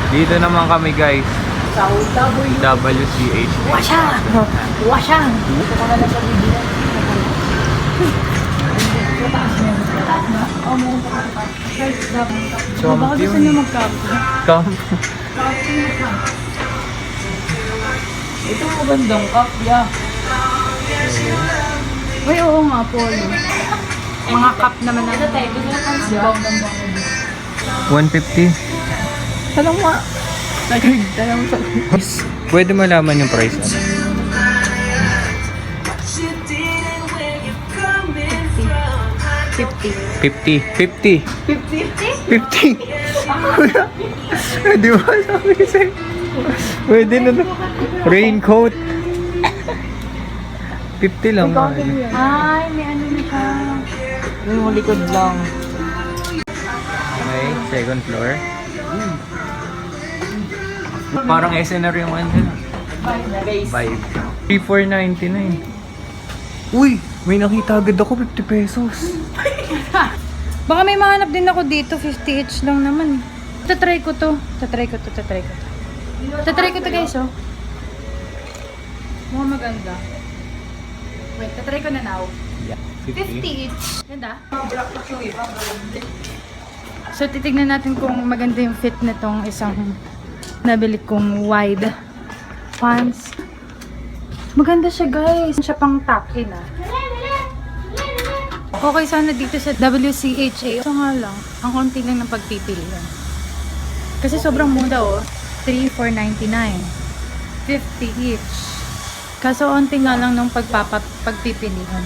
Dito naman kami guys. Sa WCH. Washa! Washa! Dito ko na lang sa video. Mataas na yun. Mataas na? Oo, meron pa ka. Guys, dapat. Baka gusto niyo mag-camp. Camp. Ito magandang cup, yeah. Uy, oo nga, Paul. Mga cup naman na. Ito tayo, gusto na pang siya. 150. Tanong mo. Tanong mo. Pwede malaman yung price. 50. 50. 50. 50? 50. Di ba sabi ko sa'yo? Pwede na na. Raincoat. 50 lang. Ay, may ano na siya. Yung likod lang. Okay, second floor. Parang SNR yung ano. Vibe. 3,499. Uy! May nakita agad ako 50 pesos. Baka may mahanap din ako dito, 50 each lang naman. Tatry ko to. Tatry ko to guys, oh. Mukhang maganda. Wait, tatry ko na now. Yeah, 50 each. Ganda. So, titignan natin kung maganda yung fit nitong isang nabili kong wide pants. Maganda siya, guys. Siya pang top-in, ah. Okay, sana dito sa WCHA. So nga lang, ang konti lang ng pagpipilian. Kasi sobrang mura, oh. 3,499. 50 each. Kaso onti nga lang nung pagpipilian.